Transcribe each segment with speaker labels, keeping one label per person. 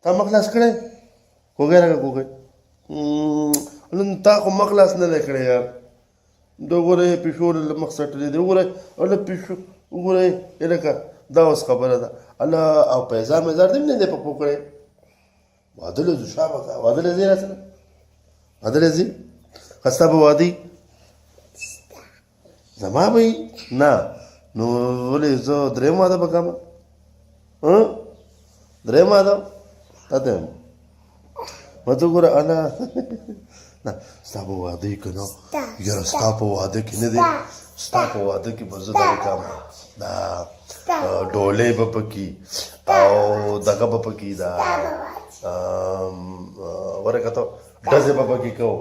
Speaker 1: تا مخلاص کړی کوګی راکړه کوګی تا خو مخلاص نه دی کړی یار د وګورئ پیشو له مخ سټلې دی وګورئ الله پیشو وګورئ لکه دا اوس خبره ده الله او پیزار مزار دې نه دی په پوکړی واده له شابه کا واده له زیرا سره واده له زی خسته به وادي زما به نه نو ولې زه درې ماده وکم درې ماده تاسو مته ګوره انا نه ستا په واده کې نو یاره ستا په واده کې نه دی ستا په واده کې به زه دغه کوم دا ډولۍ به پکې او دغه به پکې دا ورکته ډزې به پکې کوو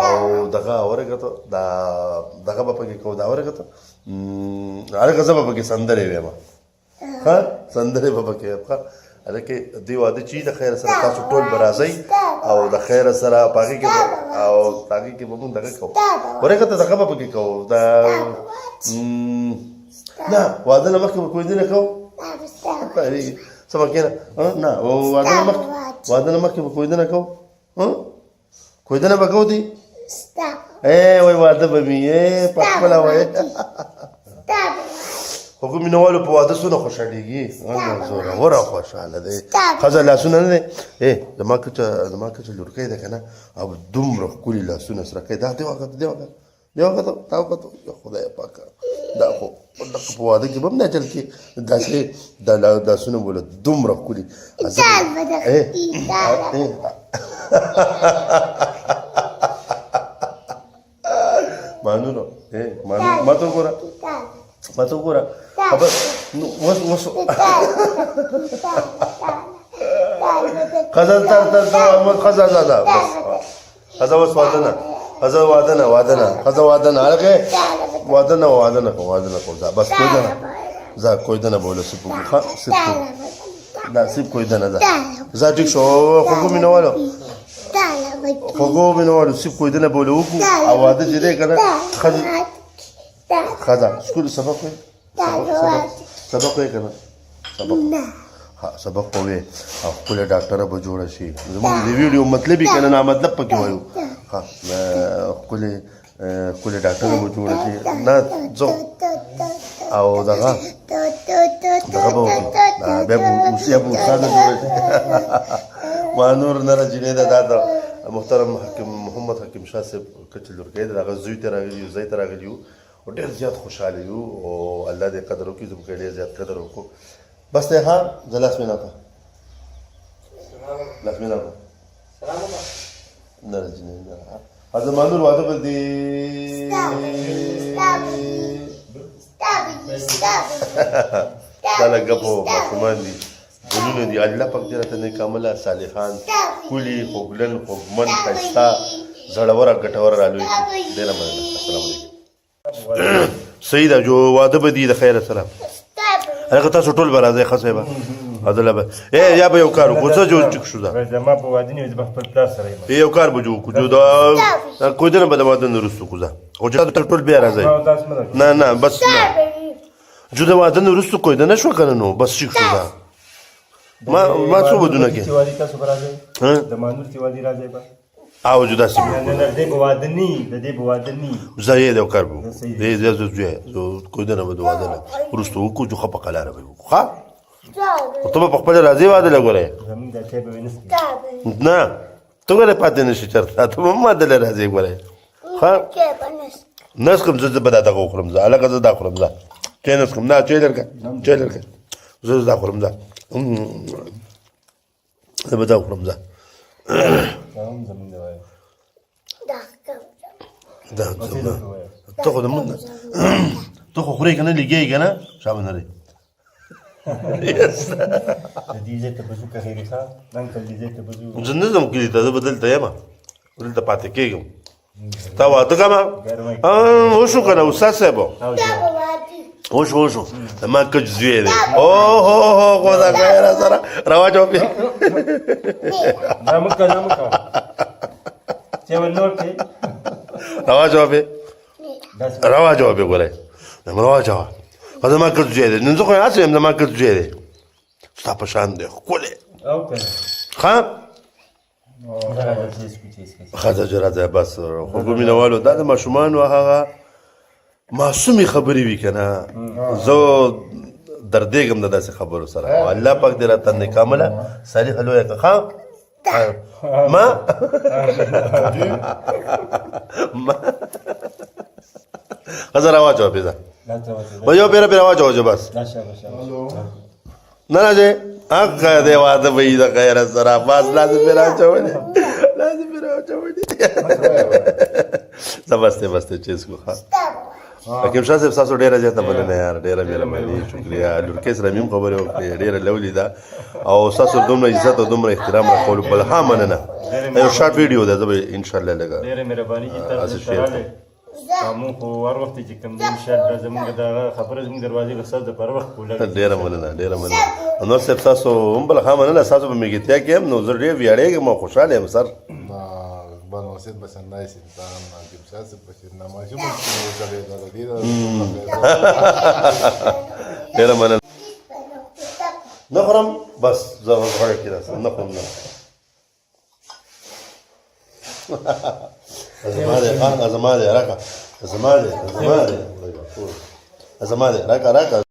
Speaker 1: او دغه ورکته دا دغه به پکې کوو دا ورکته هلکه زه به پکې سندرې ویم ښه سندرې به پکې هلکې دې واده چې د خیر سره تاسو ټول به راځئ او د خیر سره په هغې کې او په هغې کې به مونږ دغه کوو ورکته دغه به پکې کوو دا نه واده نه مخکې به کویدنه کوو څه پکې نه نه واده نه مخکې به کویدنه کوو کویدنه به کوو دي وای واده به مې په خپله وایې خو کوم مینهوالو په واده څونه خوشحالېږي زوروره خوشحاله دی ښځه لاسونه نه دی زما که چې لورکۍ ده که نه او دومره ښکلي لاسونه سره کوي دا دې وکړه دې وکړه دې وکړه تا وکړه یا خدای پاکه دا خو دغه په واده کې به هم نه چل کړي داسې دا لاسونه بوله دومره ښکلي مانونو ما ته وګوره ما ته وګوره خبر اوس ښځه ښځه ده بس ښځه اوس واده نه ښځه واده نه ښځه واده نه هلکې واده نه کوو ځه بس کویدنه ځه کویدنه بوله سیب وکړو ښه سیب دا سیب کویدنه ځه ځه ټیک شو خوږو مینهوالو سیب کویدنه بوله وکړو او واده چې دی که نه ښځه سکول سبق وایي سبق وایي که نه سبق به وایي او ښکلې ډاکټره به جوړه شي زموږ د ویډیو مطلب یې که نه نامطلب پکې وایو ښکلې ډاکټره به جوړه شي نه ځو او دغه به وکړي بیا به استاده جوړه شي ما نور نره جینۍ ده دا د محترم حکیم محمد حکیم شاه صاحب کچې لورکۍ ده د هغه زوی ته راغلي یو ځای ته راغلي یو او ډېر زیات خوشحاله یو او الله دې قدر وکړي زموږ ډېر زیات قدر وکړو بس دی ها زه لاس مې نه کړه نه جینۍ نه زما نور واده به دې دا لږه په ماشومان دي ګلونه دي الله پاک دې راته نیک عمله صالحان ښکلي خوږلن خوږمن ښایسته زړوره ګټوره رالوی کړي ډېره مننه السلام علیکم صحیح ده جو واده به دي د خیره سره هلکه تاسو ټول به راځئ ښه صاحبه عدله به یا به یو کار وکړو څه جو چک شو ده
Speaker 2: زما په واده نه وي زه به خپل پلار سره یم
Speaker 1: یو کار به جو وکړو جو دا کویدنه به د واده نه وروسته وکړو ځه خو چې تاسو ټول بیا راځئ نه بس نه جو د واده نه وروسته کویدنه شوه که نه نو بس چک شو ده ما څو ودونه کې
Speaker 2: تاسو به راځئ د مانور تیوالي راځئ به
Speaker 1: او جو داسې
Speaker 2: نه د دې به واده نه د دې به واده نه
Speaker 1: زه یې یو کار به وکړو زه کویدنه به د واده نه وروسته وکړو جو ښه په قلاره به وکړو ښه ته به په خپله راځې واده له ګورې نه ته ګوره پاتې نه شي چېرته ته به هم واده له راځې ګورې ښه نس کړم زه به دا دغه وخورم زه هلکه زه دا خورم زه چای نس کړم نه چای لرکه زه دا خورم زه به دا وخورم زه ته خو د مونږ ته خو خورې که نه لګېږي که نه شابه نه دی زه نه ځم کلي ته زه به دلته یم دلته پاتې کېږم تا واده کومه وشو که نه استاد صاحب وشو زما کچ زوی دی اوهو خدا خیره سره رواج وپې رواج وپې ګورئ رواج وه زما کچ زوی دی نن زه خو یې هسې یم زما کچ زوی دی ستا په شان دی ښکلی ښه
Speaker 2: راځه چې
Speaker 1: ښځه چې راځه بس خوږو مینهوالو دا د ماشومانو هغه معصومې خبرې وي که نه زه دردېږم د داسې خبرو سره او الله پاک دې راته نکامله صالحه لویه که ښه ما ښځه راواچوه پېزه به یو پیره پیره واچوه بس نه راځې حقه دی واده به یي د غیرت سره بس لازم پې راچولې لازم پې راچولې زه بس دی چیز کو ښه حکیم شاه صاحب ستاسو ډېره زیاته مننه یار ډېره مهرباني شکریه لورکۍ سره مې هم خبرې وکړې ډېره لولې ده او ستاسو دومره عزت او دومره احترام راکولو بل ها مننه یو شارټ ویډیو ده زه به انشاءالله لږه
Speaker 2: ډېره مهرباني چې تاسو سره راغلی موږ خو هر وخت چې کوم دی انشاءالله زموږ دغه خبره زموږ دروازې به ستاسو دپاره وخت کوله
Speaker 1: ډېره مننه انور صاحب ستاسو هم بل ښه مننه ستاسو په ملګرتیا کې هم نو زه ډېر ویاړېږم او خوشحاله یم سر
Speaker 3: Bueno, sí, pues andar sin tan antipisarse, pues nada más yo me
Speaker 1: ډېره مننه نه خورم بس زه غوړه کې راسم نه خورم نه زما دی راکه زما دی راکه